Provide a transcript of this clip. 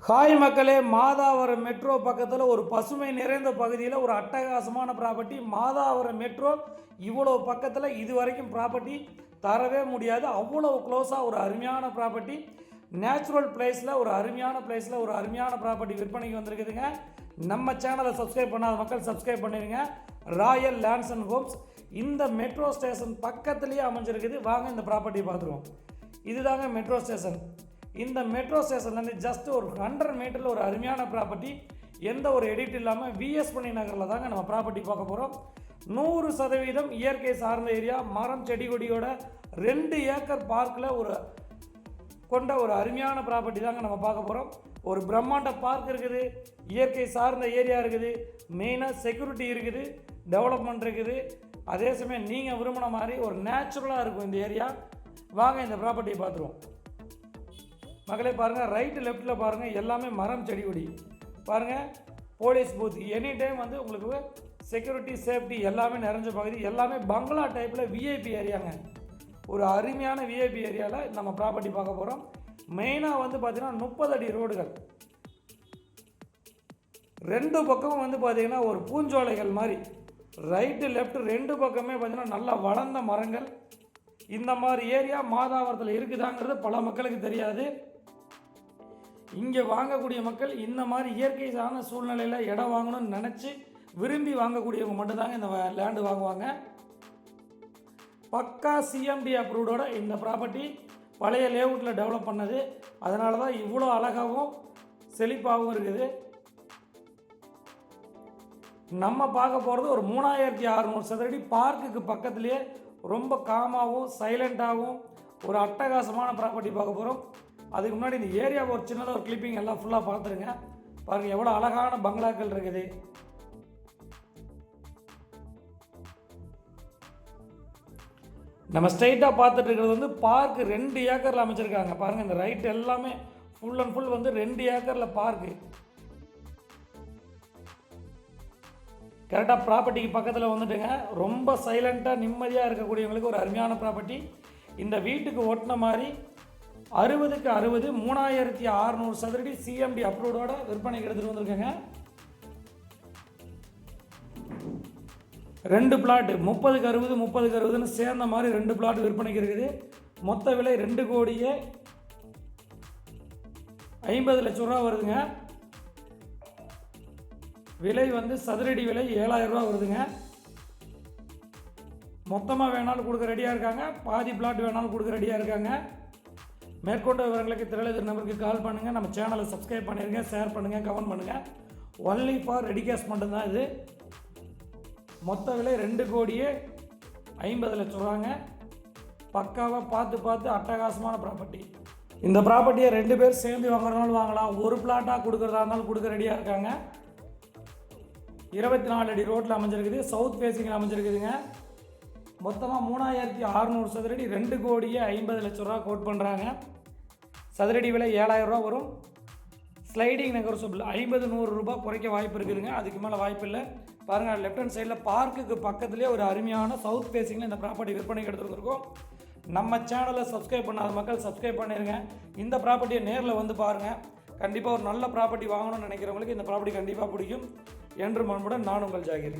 Hi மக்களே, Madhavaram metro பக்கத்தில் ஒரு பசுமை நிறைந்த பகுதியில் ஒரு அட்டகாசமான ப்ராப்பர்ட்டி. மாதாவரம் மெட்ரோ இவ்வளோ பக்கத்தில் இது வரைக்கும் ப்ராப்பர்ட்டி தரவே முடியாது. அவ்வளோ க்ளோஸாக ஒரு அருமையான ப்ராப்பர்ட்டி, நேச்சுரல் பிளேஸில் ஒரு அருமையான ப்ராப்பர்ட்டி விற்பனைக்கு வந்திருக்குதுங்க. நம்ம சேனலை சப்ஸ்கிரைப் பண்ணாத மக்கள் சப்ஸ்கிரைப் பண்ணிடுங்க. ராயல் லேண்ட்ஸ் அண்ட் ஹோம்ஸ் இந்த மெட்ரோ ஸ்டேஷன் பக்கத்துலேயே அமைஞ்சிருக்குது. வாங்க இந்த ப்ராப்பர்ட்டியை பார்த்துருவோம். இதுதாங்க மெட்ரோ ஸ்டேஷன். இந்த மெட்ரோ ஸ்டேஷன்லேருந்து ஜஸ்ட் ஒரு 100 மீட்டரில் ஒரு அருமையான ப்ராப்பர்ட்டி, எந்த ஒரு எடிட் இல்லாமல் விஎஸ் பண்ணி நகரில் தாங்க நம்ம ப்ராப்பர்ட்டி பார்க்க போகிறோம். 100% இயற்கை சார்ந்த ஏரியா, மரம் செடி கொடியோட 2 ஏக்கர் பார்க்கில் கொண்ட ஒரு அருமையான ப்ராப்பர்ட்டி தாங்க நம்ம பார்க்க போகிறோம். ஒரு பிரம்மாண்ட பார்க் இருக்குது, இயற்கை சார்ந்த ஏரியா இருக்குது, மெயினாக செக்யூரிட்டி இருக்குது, டெவலப்மெண்ட் இருக்குது. அதே சமயம் நீங்கள் விரும்பின மாதிரி ஒரு நேச்சுரலாக இருக்கும் இந்த ஏரியா. வாங்க இந்த ப்ராப்பர்ட்டியை பார்த்துருவோம். மக்களே பாருங்கள், ரைட்டு லெஃப்ட்டில் பாருங்கள், எல்லாமே மரம் செடி கொடி பாருங்கள். போலீஸ் பூத் எனி டைம் உங்களுக்கு செக்யூரிட்டி சேஃப்டி எல்லாமே நிறைஞ்ச பகுதி. எல்லாமே பங்களா டைப்பில் விஐபி ஏரியாங்க. ஒரு அருமையான விஐபி ஏரியாவில் நம்ம ப்ராப்பர்ட்டி பார்க்க போகிறோம். மெயினாக பார்த்திங்கன்னா 30 அடி ரோடுகள், 2 பக்கமும் பார்த்திங்கன்னா ஒரு பூஞ்சோலைகள் மாதிரி. ரைட்டு லெஃப்ட் 2 பக்கமே பார்த்திங்கன்னா நல்லா வளர்ந்த மரங்கள். இந்த மாதிரி ஏரியா மாதாவரத்தில் இருக்குதாங்கிறது பல மக்களுக்கு தெரியாது. இங்கே வாங்கக்கூடிய மக்கள் இந்த மாதிரி இயற்கை சார்ந்த சூழ்நிலையில் இடம் வாங்கணும்னு நினச்சி விரும்பி வாங்கக்கூடியவங்க மட்டும்தாங்க இந்த லேண்டு வாங்குவாங்க. பக்கா சிஎம்டி அப்ரூவ்டோட இந்த ப்ராப்பர்ட்டி பழைய லேஅவுட்டில் டெவலப் பண்ணது. அதனால தான் இவ்வளோ அழகாகவும் செழிப்பாகவும் இருக்குது. நம்ம பார்க்க போகிறது ஒரு 3600 சதுரடி பார்க்குக்கு பக்கத்துலேயே ரொம்ப காமாகவும் சைலண்ட்டாகவும் ஒரு அட்டகாசமான ப்ராப்பர்ட்டி பார்க்க போகிறோம். அதுக்கு முன்னாடி இந்த ஏரியாவை ஒரு சின்னதாக ஒரு கிளிப்பிங் எல்லாம் ஃபுல்லாக பார்த்துருங்க. பாருங்கள் எவ்வளோ அழகான பங்களாக்கள் இருக்குது. நம்ம ஸ்ட்ரைட்டாக பார்த்துட்டு இருக்கிறது பார்க்கு 2 ஏக்கரில் அமைச்சிருக்காங்க. பாருங்கள் இந்த ரைட் எல்லாமே ஃபுல் அண்ட் ஃபுல் 2 ஏக்கரில் பார்க்கு. கரெக்டாக ப்ராப்பர்ட்டிக்கு பக்கத்தில் வந்துட்டுங்க. ரொம்ப சைலண்ட்டாக நிம்மதியாக இருக்கக்கூடியவங்களுக்கு ஒரு அருமையான ப்ராப்பர்ட்டி. இந்த வீட்டுக்கு ஒட்டின மாதிரி 60க்கு 60 3600 சதுரடி சிஎம்டி அப்ரூவோட விற்பனைக்கு எடுத்துகிட்டு வந்திருக்கேங்க. 2 பிளாட் 30க்கு 60 30க்கு 60ன்னு சேர்ந்த மாதிரி 2 பிளாட் விற்பனைக்கு இருக்குது. மொத்த விலை 2 கோடியே 50 லட்சம் ரூபா வருதுங்க. விலை சதுரடி விலை 7000 ரூபா வருதுங்க. மொத்தமாக வேணாலும் கொடுக்க ரெடியாக இருக்காங்க, பாதி பிளாட் வேணாலும் கொடுக்க ரெடியாக இருக்காங்க. மேற்கொண்ட விவரங்களுக்கு திரளெதிர் நம்பருக்கு கால் பண்ணுங்கள். நம்ம சேனலை சப்ஸ்கிரைப் பண்ணிடுங்க, ஷேர் பண்ணுங்கள், கமெண்ட் பண்ணுங்கள். ஒன்லி ஃபார் ரெடி கேஷ் மட்டும்தான் இது. மொத்த விலை 2 கோடியே 50 லட்சம் ரூபாங்க. பக்காவாக பார்த்து அட்டகாசமான ப்ராப்பர்ட்டி. இந்த ப்ராப்பர்ட்டியை 2 பேர் சேர்ந்து வாங்குறதுனாலும் வாங்கலாம், ஒரு பிளாட்டாக கொடுக்குறதா இருந்தாலும் கொடுக்க ரெடியாக இருக்காங்க. 24 அடி ரோட்டில் அமைஞ்சிருக்குது, சவுத் ஃபேஸிங்கில் அமைஞ்சிருக்குதுங்க. மொத்தமாக 3600 சதுரடி 2 கோடியே 50 லட்சம் ரூபா கோட் பண்ணுறாங்க. சதுரடி விலை 7000 ரூபா வரும். ஸ்லைடிங் நெகோசியபிள் 50-100 ரூபாய் குறைக்க வாய்ப்பு இருக்குதுங்க. அதுக்கு மேலே வாய்ப்பு இல்லை. பாருங்கள், லெஃப்ட் ஹேண்ட் சைடில் பார்க்குக்கு பக்கத்துலேயே ஒரு அருமையான சவுத் ஃபேஸிங்கில் இந்த ப்ராப்பர்ட்டி விற்பனைக்கு எடுத்துகிட்டு வந்திருக்கோம். நம்ம சேனலை சப்ஸ்கிரைப் பண்ணாத மக்கள் சப்ஸ்கிரைப் பண்ணிடுங்க. இந்த ப்ராப்பர்ட்டியை நேரில் பாருங்கள். கண்டிப்பாக ஒரு நல்ல ப்ராப்பர்ட்டி வாங்கணும்னு நினைக்கிறவங்களுக்கு இந்த ப்ராப்பர்ட்டி கண்டிப்பாக பிடிக்கும். என்று மனமுடன் நான் உங்கள் ஜாகிர்.